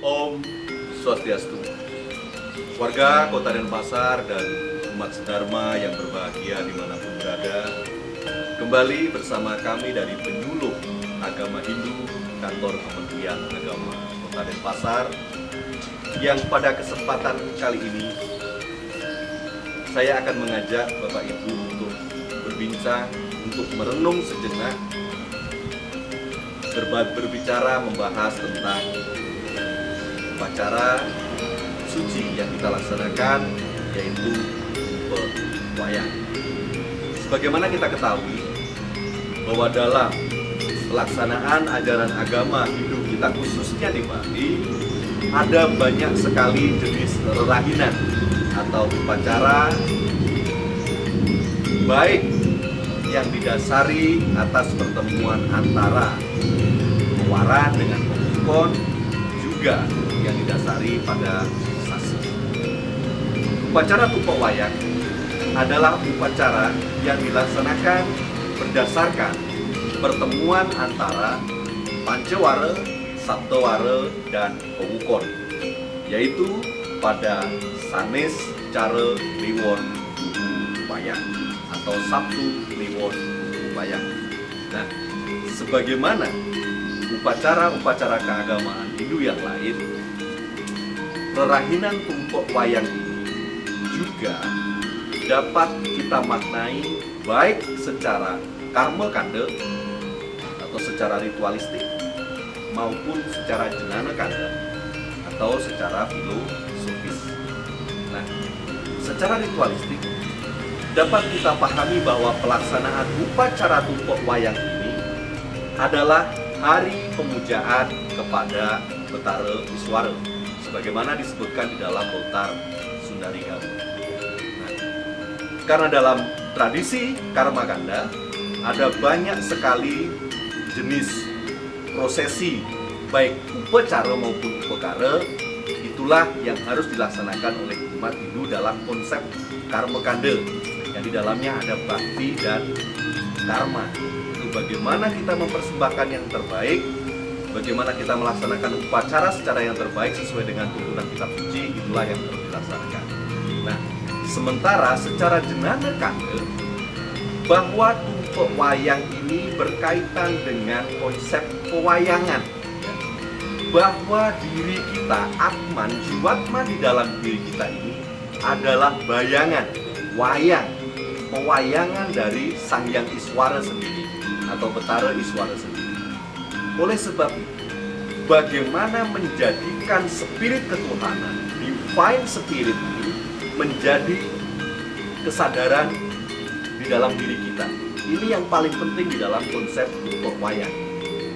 Om Swastiastu. Warga Kota Denpasar dan umat sedharma yang berbahagia dimanapun berada, kembali bersama kami dari penyuluh agama Hindu Kantor Kementerian Agama Kota Denpasar, yang pada kesempatan kali ini saya akan mengajak Bapak Ibu untuk berbincang, untuk merenung sejenak, berbicara membahas tentang upacara suci yang kita laksanakan, yaitu wayang. Sebagaimana kita ketahui bahwa dalam pelaksanaan ajaran agama Hindu kita, khususnya di Bali, ada banyak sekali jenis rerahinan atau upacara, baik yang didasari atas pertemuan antara pewara dengan pemukon, juga yang didasari pada sasi. Upacara tumpuk wayang adalah upacara yang dilaksanakan berdasarkan pertemuan antara Pancawara, Saptawara, dan Pemukon, yaitu pada Sanes Cara Kliwon Wayang atau Sabtu Kliwon Wayang. Nah, sebagaimana upacara-upacara keagamaan Hindu yang lain, rerahinan tumpuk wayang ini juga dapat kita maknai baik secara karma kanda atau secara ritualistik, maupun secara jenana kanda atau secara filosofis. Nah, secara ritualistik dapat kita pahami bahwa pelaksanaan upacara tumpuk wayang ini adalah hari pemujaan kepada Betara Iswara, sebagaimana disebutkan di dalam Lontar Sundari Galuh. Nah, karena dalam tradisi Karma Kanda ada banyak sekali jenis prosesi, baik upacara maupun upakara, itulah yang harus dilaksanakan oleh umat Hindu dalam konsep Karma Kanda, yang di dalamnya ada bakti dan karma. Itu bagaimana kita mempersembahkan yang terbaik, bagaimana kita melaksanakan upacara secara yang terbaik sesuai dengan tuntunan kitab suci, itulah yang harus dilaksanakan. Nah, sementara secara jenana kanda, bahwa tumpuk wayang ini berkaitan dengan konsep pewayangan, bahwa diri kita, atman, jiwatma di dalam diri kita ini adalah bayangan, wayang, pewayangan dari Sang Hyang Iswara sendiri atau Betara Iswara sendiri. Oleh sebab itu, bagaimana menjadikan spirit ketuhanan, divine spirit ini menjadi kesadaran di dalam diri kita. Ini yang paling penting di dalam konsep tumpuk wayang.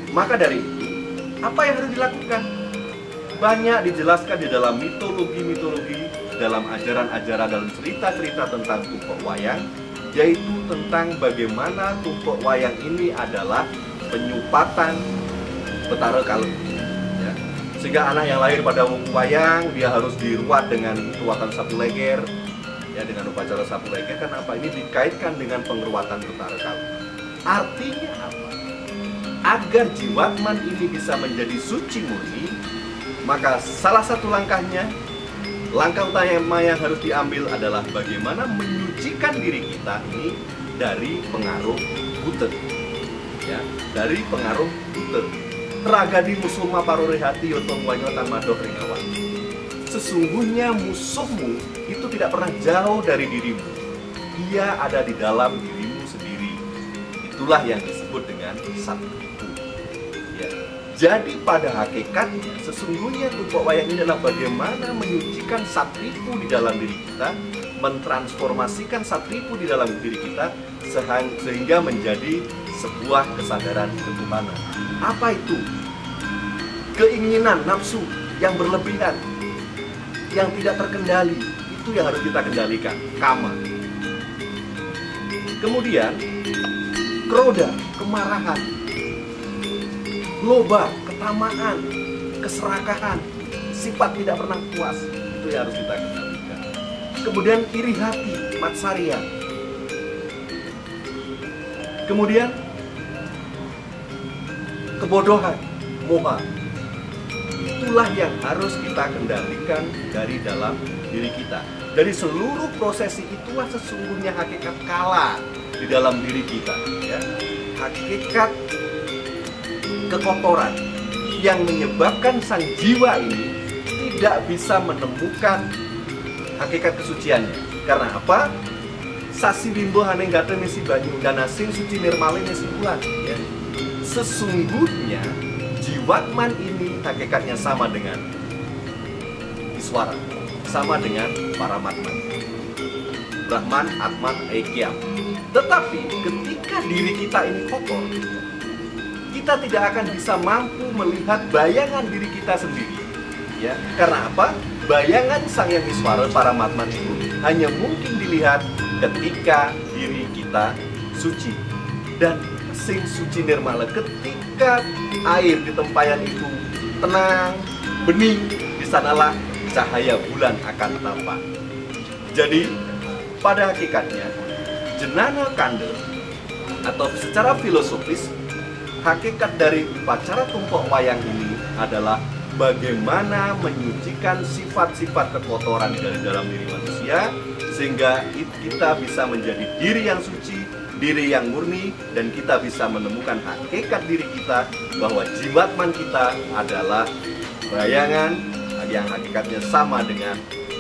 Maka dari itu, apa yang harus dilakukan? Banyak dijelaskan di dalam mitologi-mitologi, dalam ajaran-ajaran, dalam cerita-cerita tentang tumpuk wayang, yaitu tentang bagaimana tumpuk wayang ini adalah penyupatan Betara Kalem, ya. Sehingga anak yang lahir pada wayang dia harus diruat dengan ruatan sapu leger, ya, dengan upacara sapu leger. Kenapa? Ini dikaitkan dengan pengeruatan Betara Kalem. Artinya apa? Agar jiwatman ini bisa menjadi suci murni, maka salah satu langkahnya, langkah utama yang harus diambil adalah bagaimana menyucikan diri kita ini dari pengaruh butet, ya, dari pengaruh butet. Ragadi musulma parorehati yotong wanyotan madoh ringawan. Sesungguhnya musuhmu itu tidak pernah jauh dari dirimu. Dia ada di dalam dirimu sendiri. Itulah yang disebut dengan satripu. Ya. Jadi pada hakikatnya sesungguhnya tumpuk wayang ini adalah bagaimana menyucikan satripu di dalam diri kita, mentransformasikan satripu di dalam diri kita sehingga menjadi sebuah kesadaran ketuhanan. Apa itu? Keinginan, nafsu yang berlebihan, yang tidak terkendali, itu yang harus kita kendalikan, kama. Kemudian kroda, kemarahan, loba, ketamaan, keserakahan, sifat tidak pernah puas, itu yang harus kita kendalikan. Kemudian iri hati, matsarya. Kemudian kebodohan, moha. Itu itulah yang harus kita kendalikan dari dalam diri kita. Dari seluruh prosesi itulah sesungguhnya hakikat kala di dalam diri kita, ya. Hakikat kekotoran yang menyebabkan sang jiwa ini tidak bisa menemukan hakikat kesuciannya. Karena apa? Sasi bimbo haneng gate mesi banyu dan sing suci nirmale mesi bulan, ya. Sesungguhnya jiwatman ini hakikatnya sama dengan Iswara, sama dengan para matman, Brahman, Atman, Aikyam. Tetapi ketika diri kita ini kotor, kita tidak akan bisa mampu melihat bayangan diri kita sendiri, ya. Karena apa? Bayangan sang yang Iswara, para matman itu hanya mungkin dilihat ketika diri kita suci. Dan sing suci nirmala, ketika air di tempayan itu tenang, bening, di sanalah cahaya bulan akan tampak. Jadi pada hakikatnya jenana kande atau secara filosofis, hakikat dari upacara tumpok wayang ini adalah bagaimana menyucikan sifat-sifat kekotoran dari dalam diri manusia sehingga kita bisa menjadi diri yang suci, diri yang murni, dan kita bisa menemukan hakikat diri kita bahwa jiwatman kita adalah bayangan yang hakikatnya sama dengan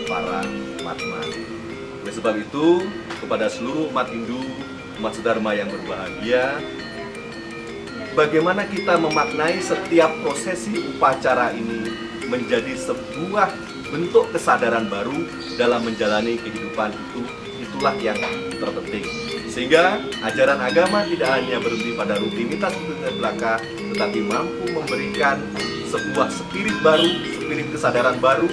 para matman. Oleh sebab itu, kepada seluruh umat Hindu, umat sedharma yang berbahagia, bagaimana kita memaknai setiap prosesi upacara ini menjadi sebuah bentuk kesadaran baru dalam menjalani kehidupan itulah yang terpenting. Sehingga ajaran agama tidak hanya berhenti pada rutinitas belaka, tetapi mampu memberikan sebuah spirit baru, spirit kesadaran baru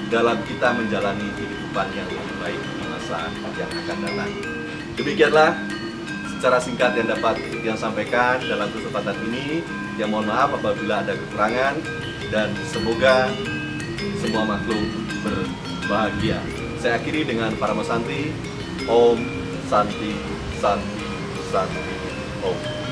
dalam kita menjalani kehidupan yang lebih baik di masa yang akan datang. Demikianlah secara singkat yang dapat yang sampaikan dalam kesempatan ini. Yang mohon maaf apabila ada kekurangan, dan semoga semua makhluk berbahagia. Saya akhiri dengan Paramasanti. Om Santi Santi Santi Om.